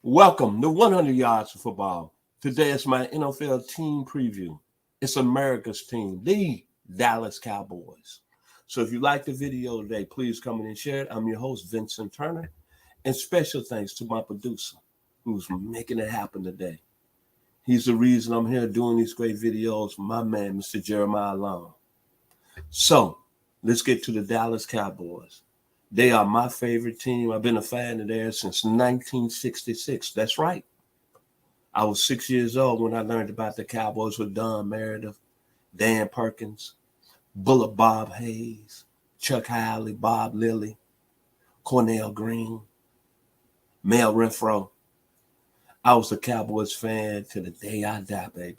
Welcome to 100 Yards of Football. Today is my NFL team preview. It's America's team, the Dallas Cowboys. So if you like the video today, please come in and share it. I'm your host, Vincent Turner. And special thanks to my producer who's making it happen today. He's the reason I'm here doing these great videos, my man, Mr. Jeremiah Long. So let's get to the Dallas Cowboys. They are my favorite team. I've been a fan of theirs since 1966. That's right. I was 6 years old when I learned about the Cowboys with Don Meredith, Dan Perkins, Bullet Bob Hayes, Chuck Howley, Bob Lilly, Cornell Green, Mel Renfro. I was a Cowboys fan till the day I die, baby.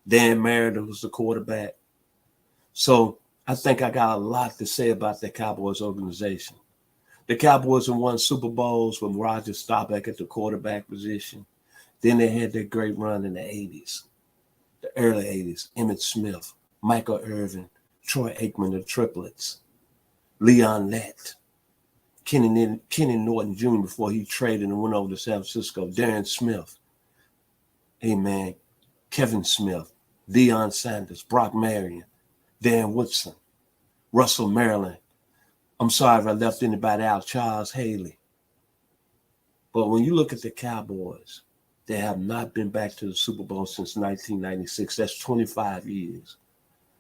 Dan Meredith was the quarterback. So I think I got a lot to say about the Cowboys organization. The Cowboys have won Super Bowls with Roger Staubach at the quarterback position. Then they had that great run in the 80s, the early 80s. Emmitt Smith, Michael Irvin, Troy Aikman, the triplets, Leon Lett, Kenny Norton Jr. before he traded and went over to San Francisco, Darren Smith, Kevin Smith, Deion Sanders, Brock Marion, Dan Woodson, Russell Maryland. I'm sorry if I left anybody out, Charles Haley. But when you look at the Cowboys, they have not been back to the Super Bowl since 1996. That's 25 years.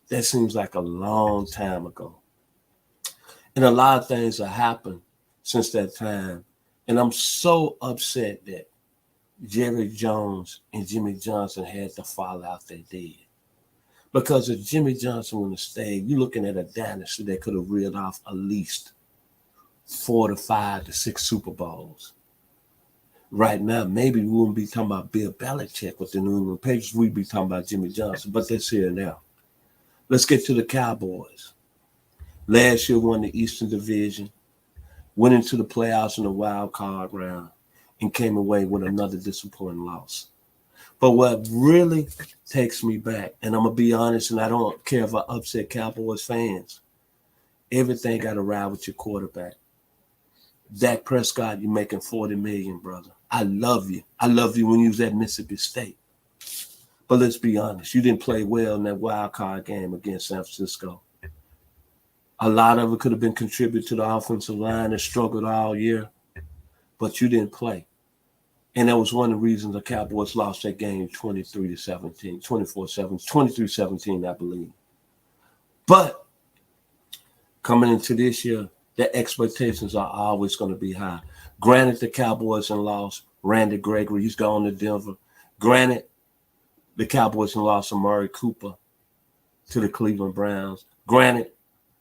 That seems like a long time ago. And a lot of things have happened since that time. And I'm so upset that Jerry Jones and Jimmy Johnson had to fall out they did. Because if Jimmy Johnson would have stayed, you're looking at a dynasty that could have reeled off at least 4 to 5 to 6 Super Bowls. Right now, maybe we wouldn't be talking about Bill Belichick with the New England Patriots. We'd be talking about Jimmy Johnson, but that's here now. Let's get to the Cowboys. Last year won the Eastern Division, went into the playoffs in the wild card round, and came away with another disappointing loss. But what really takes me back, and I'm going to be honest, and I don't care if I upset Cowboys fans, everything got to ride with your quarterback. Dak Prescott, you're making $40 million, brother. I love you. I love you when you was at Mississippi State. But let's be honest, you didn't play well in that wild card game against San Francisco. A lot of it could have been contributed to the offensive line that struggled all year, but you didn't play. And that was one of the reasons the Cowboys lost that game 23-17, 23-17, I believe. But coming into this year, the expectations are always going to be high. Granted, the Cowboys and lost Randy Gregory. He's gone to Denver. Granted, the Cowboys and lost Amari Cooper to the Cleveland Browns. Granted,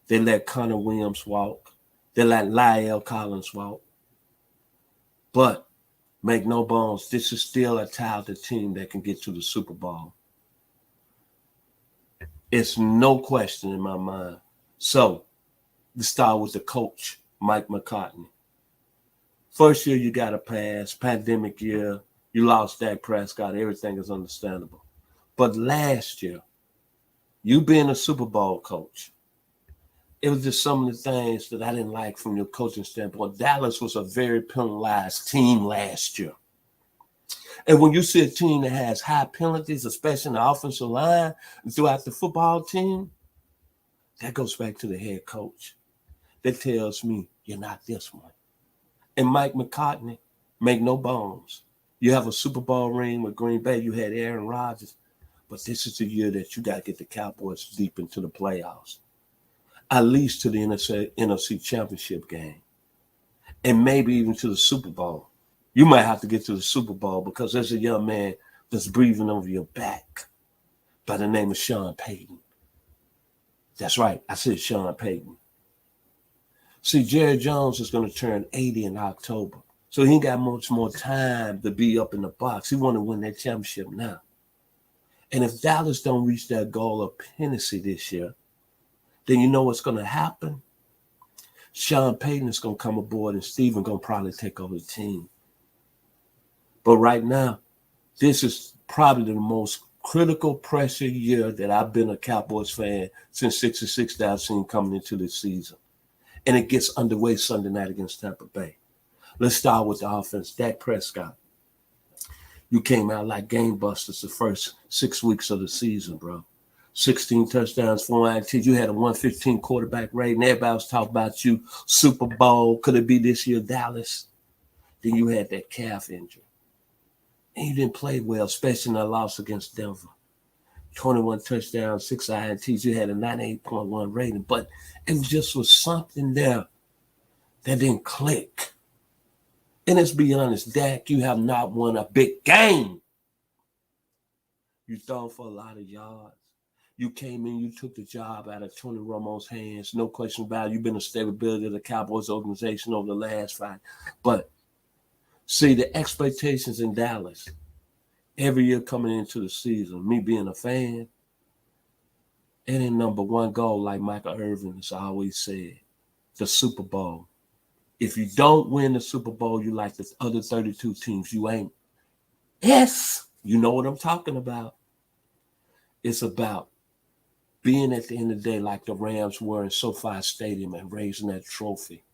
they let Connor Williams walk. They let Lyle Collins walk. But make no bones, this is still a talented team that can get to the Super Bowl. It's no question in my mind. So, let's start with the coach, Mike McCartney. First year, you got to pass. Pandemic year, you lost Dak Prescott. Everything is understandable. But last year, you being a Super Bowl coach, it was just some of the things that I didn't like from your coaching standpoint. Dallas was a very penalized team last year. And when you see a team that has high penalties, especially in the offensive line and throughout the football team, that goes back to the head coach. That tells me you're not this one. And Mike McCartney, make no bones. You have a Super Bowl ring with Green Bay. You had Aaron Rodgers. But this is the year that you got to get the Cowboys deep into the playoffs. At least to the NFC Championship game. And maybe even to the Super Bowl. You might have to get to the Super Bowl because there's a young man that's breathing over your back by the name of Sean Payton. That's right. I said Sean Payton. See, Jerry Jones is going to turn 80 in October. So he ain't got much more time to be up in the box. He want to win that championship now. And if Dallas don't reach that goal of penalty this year, then you know what's going to happen? Sean Payton is going to come aboard and Steven going to probably take over the team. But right now, this is probably the most critical pressure year that I've been a Cowboys fan since 66 that I've seen coming into this season. And it gets underway Sunday night against Tampa Bay. Let's start with the offense. Dak Prescott. You came out like game busters the first 6 weeks of the season, bro. 16 touchdowns, 4 INTs. You had a 115 quarterback rating. Everybody was talking about you. Super Bowl. Could it be this year, Dallas? Then you had that calf injury. And you didn't play well, especially in that loss against Denver. 21 touchdowns, 6 INTs. You had a 98.1 rating. But it just was something there that didn't click. And let's be honest, Dak, you have not won a big game. You thrown for a lot of yards. You came in, you took the job out of Tony Romo's hands. No question about it. You've been a stability of the Cowboys organization over the last 5. But see, the expectations in Dallas, every year coming into the season, me being a fan, it ain't number one goal like Michael Irvin has always said, the Super Bowl. If you don't win the Super Bowl, you like the other 32 teams. You ain't. Yes, you know what I'm talking about. It's about being at the end of the day like the Rams were in SoFi Stadium and raising that trophy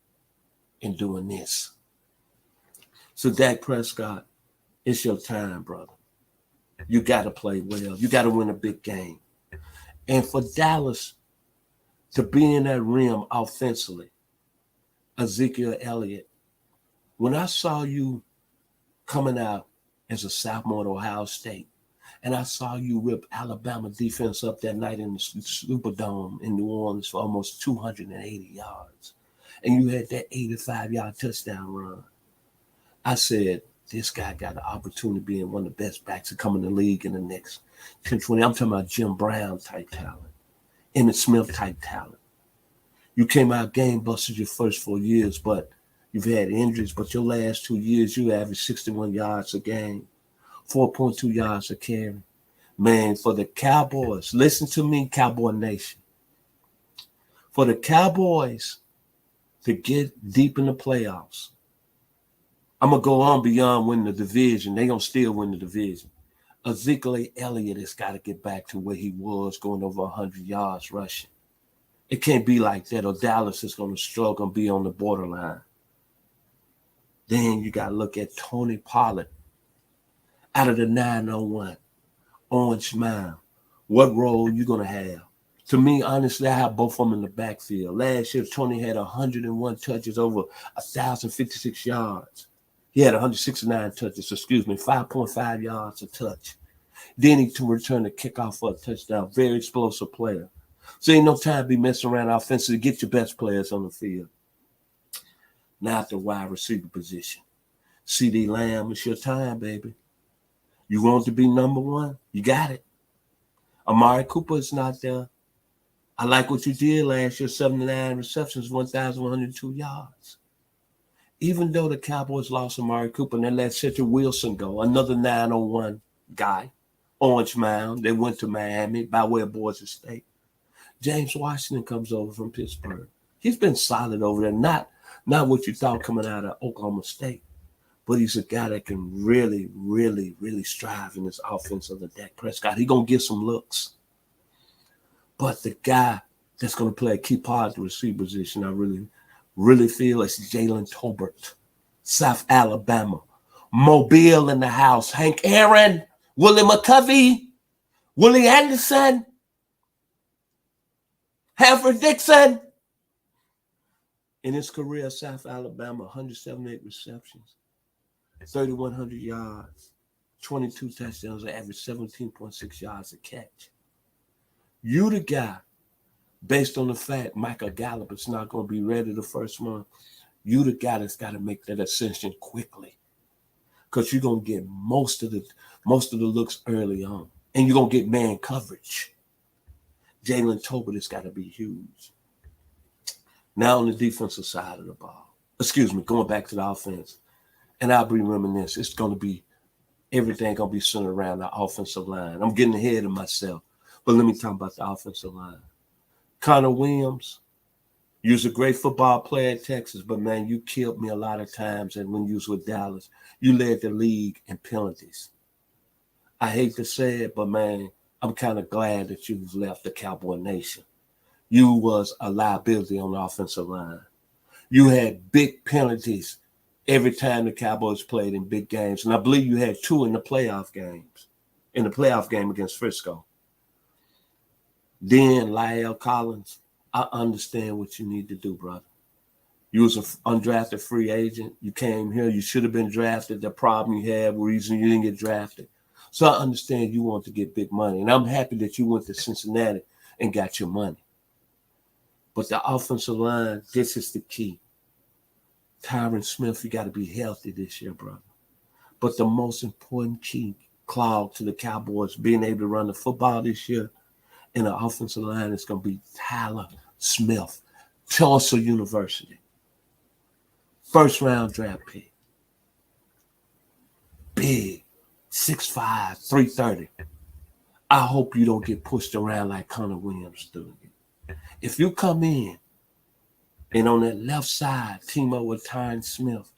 and doing this. So Dak Prescott, it's your time, brother. You got to play well. You got to win a big game. And for Dallas to be in that rim offensively, Ezekiel Elliott, when I saw you coming out as a sophomore at Ohio State, and I saw you rip Alabama defense up that night in the Superdome in New Orleans for almost 280 yards, and you had that 85-yard touchdown run, I said, this guy got the opportunity to be in one of the best backs to come in the league in the next 10, 20. I'm talking about Jim Brown type talent, Emmitt Smith type talent. You came out game busted your first 4 years, but you've had injuries. But your last 2 years, you averaged 61 yards a game, 4.2 yards a carry. Man, for the Cowboys, listen to me, Cowboy Nation. For the Cowboys to get deep in the playoffs, I'm going to go on beyond winning the division. They're going to still win the division. Ezekiel Elliott has got to get back to where he was, going over 100 yards rushing. It can't be like that, or Dallas is going to struggle and be on the borderline. Then you got to look at Tony Pollard out of the 901, Orange Mound. What role you going to have? To me, honestly, I have both of them in the backfield. Last year, Tony had 101 touches, over 1,056 yards. He had 169 touches, 5.5 yards a touch. Then he to return the kickoff for a touchdown. Very explosive player. So ain't no time to be messing around offensively. Get your best players on the field. Now at the wide receiver position. CD Lamb, it's your time, baby. You want to be number one? You got it. Amari Cooper is not there. I like what you did last year, 79 receptions, 1,102 yards. Even though the Cowboys lost Amari Cooper and they let Cedric Wilson go, another 901 guy, Orange Mound, they went to Miami by way of Boise State. James Washington comes over from Pittsburgh. He's been solid over there, not what you thought coming out of Oklahoma State, but he's a guy that can really, really, really strive in this offense of the Dak Prescott. He's going to get some looks. But the guy that's going to play a key part of the receiver position, I really feel it's Jalen Tolbert, South Alabama. Mobile in the house. Hank Aaron, Willie McCovey, Willie Anderson, Hanford Dixon. In his career, South Alabama, 178 receptions, 3,100 yards, 22 touchdowns, average 17.6 yards a catch. You the guy, based on the fact Michael Gallup is not going to be ready the first month, you the guy that's got to make that ascension quickly, because you're going to get most of the looks early on, and you're going to get man coverage. Jalen Tolbert has got to be huge. Now on the defensive side of the ball, going back to the offense, and I'll be reminiscing, it's going to be everything going to be centered around the offensive line. I'm getting ahead of myself, but let me talk about the offensive line. Connor Williams, you was a great football player at Texas, but, man, you killed me a lot of times. And when you was with Dallas, you led the league in penalties. I hate to say it, but, man, I'm kind of glad that you've left the Cowboy Nation. You was a liability on the offensive line. You had big penalties every time the Cowboys played in big games. And I believe you had 2 in the playoff games, in the playoff game against Frisco. Then Lyle Collins, I understand what you need to do, brother. You was an undrafted free agent. You came here. You should have been drafted. The problem you had, reason you didn't get drafted. So I understand you want to get big money. And I'm happy that you went to Cincinnati and got your money. But the offensive line, this is the key. Tyron Smith, you got to be healthy this year, brother. But the most important key, Claude, to the Cowboys being able to run the football this year in the offensive line is going to be Tyler Smith, Tulsa University. First-round draft pick. Big, 6'5", 330. I hope you don't get pushed around like Connor Williams doing it. If you come in and on that left side, team up with Tyron Smith,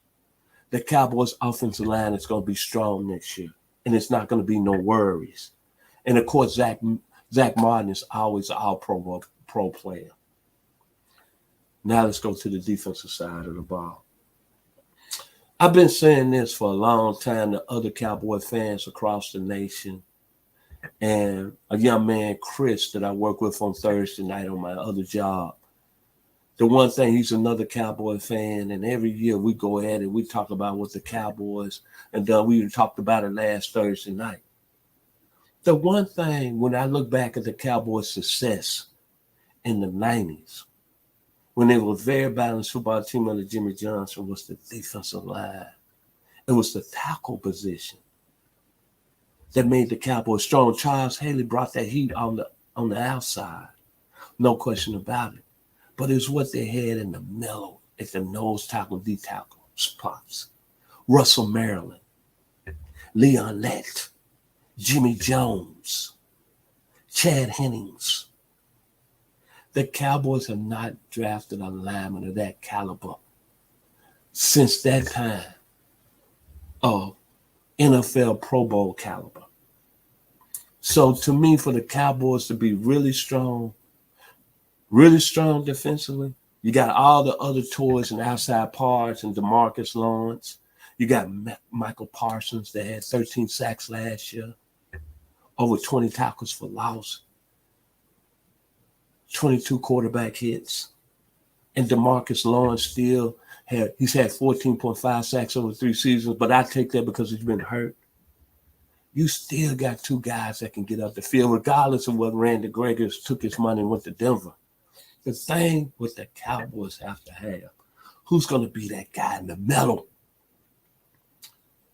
the Cowboys' offensive line is going to be strong next year, and it's not going to be no worries. And, of course, Zach Martin is always an all-pro player. Now let's go to the defensive side of the ball. I've been saying this for a long time to other Cowboy fans across the nation. And a young man, Chris, that I work with on Thursday night on my other job. The one thing, he's another Cowboy fan, and every year we go at it, we talk about what the Cowboys, and we talked about it last Thursday night. The one thing, when I look back at the Cowboys' success in the 90s, when they were a very balanced football team under Jimmy Johnson, was the defensive line. It was the tackle position that made the Cowboys strong. Charles Haley brought that heat on the outside. No question about it. But it's what they had in the middle at the nose tackle, D-tackle spots. Russell Maryland, Leon Lett, Jimmy Jones, Chad Hennings. The Cowboys have not drafted a lineman of that caliber since that time of NFL Pro Bowl caliber. So to me, for the Cowboys to be really strong defensively, you got all the other toys and outside parts and DeMarcus Lawrence. You got Michael Parsons that had 13 sacks last year, over 20 tackles for loss, 22 quarterback hits. And DeMarcus Lawrence he's had 14.5 sacks over 3 seasons, but I take that because he's been hurt. You still got 2 guys that can get up the field, regardless of what Randy Gregory took his money and went to Denver. The thing with the Cowboys have to have, who's going to be that guy in the middle?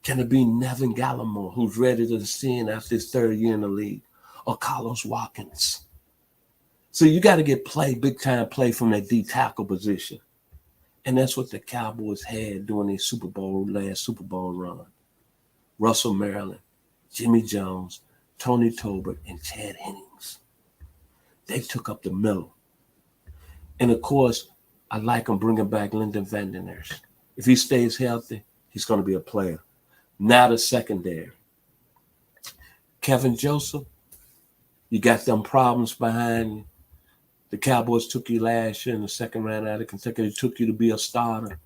Can it be Nevin Gallimore, who's ready to ascend after his 3rd year in the league, or Carlos Watkins? So you got to get big-time play from that D-tackle position. And that's what the Cowboys had during their last Super Bowl run. Russell Maryland, Jimmy Jones, Tony Tolbert, and Chad Hennings. They took up the middle. And, of course, I like them bringing back Lyndon Van Den Esch. If he stays healthy, he's going to be a player. Now the secondary. Kevin Joseph, you got them problems behind you. The Cowboys took you last year in the 2nd round out of Kentucky. They took you to be a starter.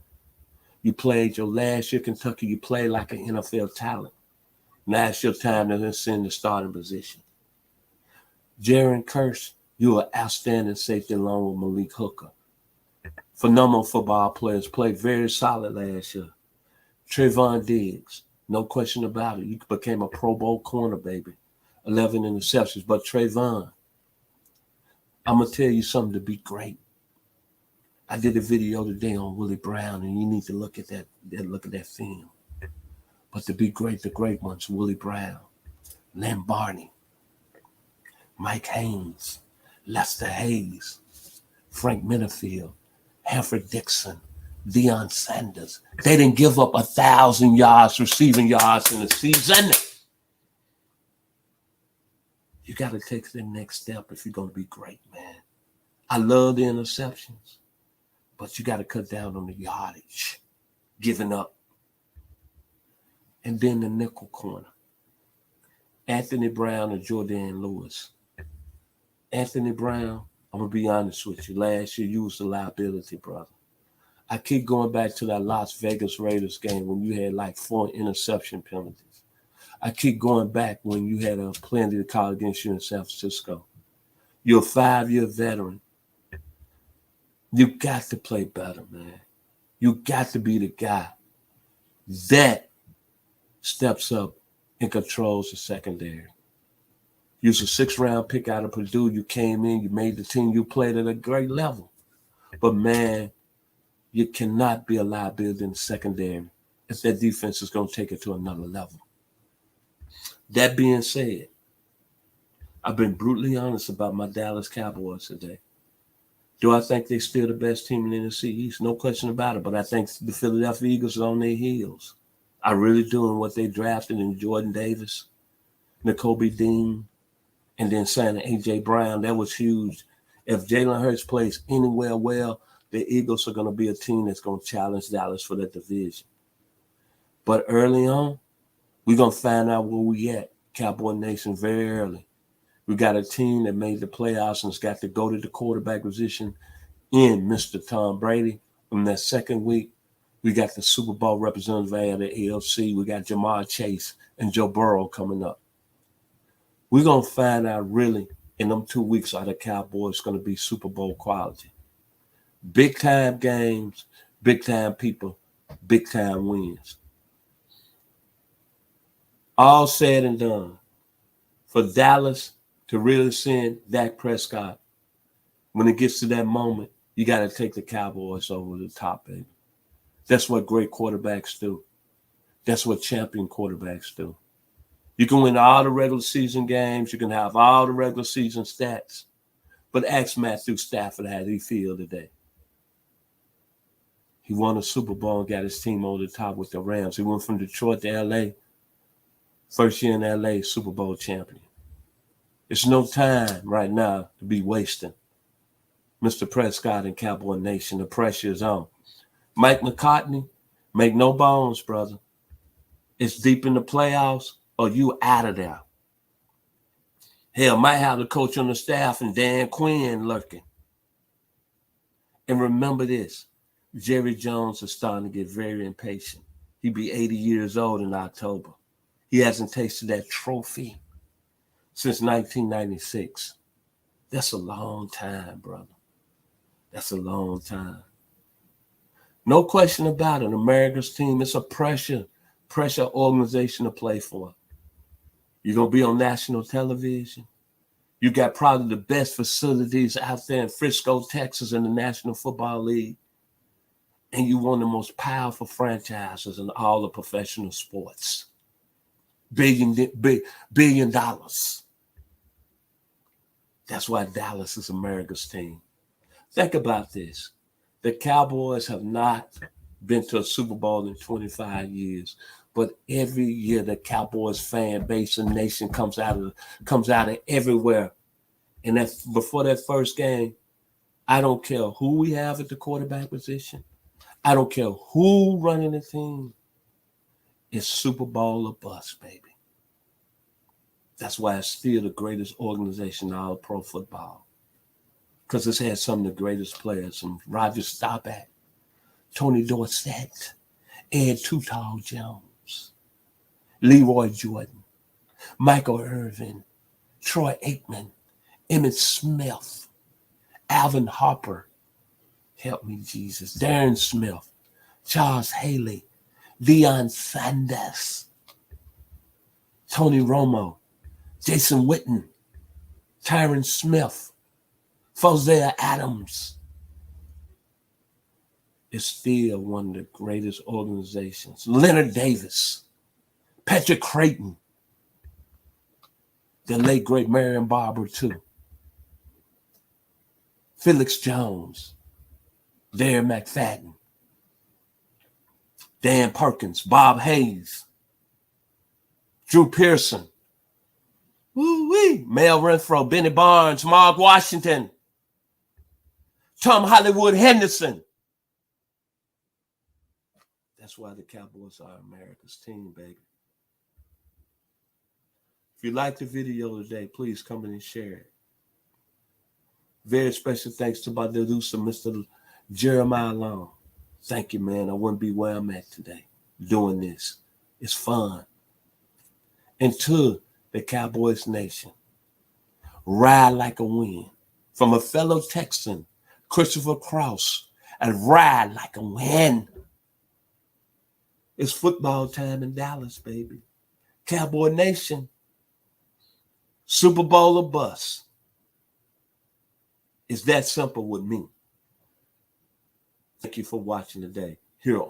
You played your last year Kentucky. You played like an NFL talent. Now it's your time to ascend the starting position. Jaron Kearse, you are outstanding safety along with Malik Hooker. Phenomenal football players, played very solid last year. Trayvon Diggs, no question about it. You became a Pro Bowl corner, baby. 11 interceptions. But Trayvon, I'm going to tell you something to be great. I did a video today on Willie Brown, and you need to look at that film. But to be great, the great ones, Willie Brown, Len Barney, Mike Haynes, Lester Hayes, Frank Minifield, Hanford Dixon, Deion Sanders. They didn't give up 1,000 yards, receiving yards in the season. You got to take the next step if you're going to be great, man. I love the interceptions, but you got to cut down on the yardage, giving up. And then the nickel corner, Anthony Brown and Jordan Lewis. Anthony Brown, I'm going to be honest with you. Last year, you was a liability, brother. I keep going back to that Las Vegas Raiders game when you had like 4 interception penalties. I keep going back when you had a plenty to call against you in San Francisco. You're a 5-year veteran. You got to play better, man. You got to be the guy that steps up and controls the secondary. You was a 6th-round pick out of Purdue. You came in, you made the team, you played at a great level. But, man, you cannot be a liability in the secondary if that defense is going to take it to another level. That being said, I've been brutally honest about my Dallas Cowboys today. Do I think they're still the best team in the NFC East? No question about it. But I think the Philadelphia Eagles are on their heels. I really do. And what they drafted in Jordan Davis, Nakobe Dean, and then signing A.J. Brown, that was huge. If Jalen Hurts plays anywhere well, the Eagles are going to be a team that's going to challenge Dallas for that division. But early on, we're going to find out where we at, Cowboy Nation, very early. We got a team that made the playoffs and has got to go to the quarterback position in Mr. Tom Brady. In that second week, we got the Super Bowl representative out of the AFC. We got Jamar Chase and Joe Burrow coming up. We're going to find out really in them 2 weeks are the Cowboys going to be Super Bowl quality. Big time games, big time people, big time wins. All said and done. For Dallas to really send Dak Prescott, when it gets to that moment, you got to take the Cowboys over the top, baby. That's what great quarterbacks do. That's what champion quarterbacks do. You can win all the regular season games. You can have all the regular season stats. But ask Matthew Stafford how he feel today. He won a Super Bowl and got his team over the top with the Rams. He went from Detroit to L.A. First year in L.A., Super Bowl champion. It's no time right now to be wasting. Mr. Prescott and Cowboy Nation, the pressure is on. Mike McCartney, make no bones, brother. It's deep in the playoffs or you out of there. Hell, might have the coach on the staff and Dan Quinn lurking. And remember this, Jerry Jones is starting to get very impatient. He'll be 80 years old in October. He hasn't tasted that trophy since 1996. That's a long time, brother. That's a long time. No question about it. America's team, it's a pressure organization to play for. You're going to be on national television. You got probably the best facilities out there in Frisco, Texas in the National Football League. And you one of the most powerful franchises in all the professional sports. $billion. That's why Dallas is America's team. Think about this. The Cowboys have not been to a Super Bowl in 25 years, but every year the Cowboys fan base and nation comes out of everywhere. And before that first game, I don't care who we have at the quarterback position. I don't care who running the team. It's Super Bowl or bust, baby. That's why it's still the greatest organization in all pro football. Because it's had some of the greatest players, from Roger Staubach, Tony Dorsett, Ed Too Tall Jones, Leroy Jordan, Michael Irvin, Troy Aikman, Emmitt Smith, Alvin Harper, help me Jesus, Darren Smith, Charles Haley, Deion Sanders, Tony Romo, Jason Witten, Tyron Smith, Fozea Adams. It's still one of the greatest organizations. Leonard Davis, Patrick Creighton, the late great Marion Barber too. Felix Jones, Darren McFadden, Dan Perkins, Bob Hayes, Drew Pearson, Mel Renfro, Benny Barnes, Mark Washington, Tom Hollywood Henderson. That's why the Cowboys are America's team, baby. If you like the video today, please come in and share it. Very special thanks to my producer, Mr. Jeremiah Long. Thank you, man. I wouldn't be where I'm at today doing this. It's fun. And to the Cowboys Nation, ride like a wind. From a fellow Texan, Christopher Cross, and ride like a wind. It's football time in Dallas, baby. Cowboy Nation, Super Bowl or bust. It's that simple with me. Thank you for watching today here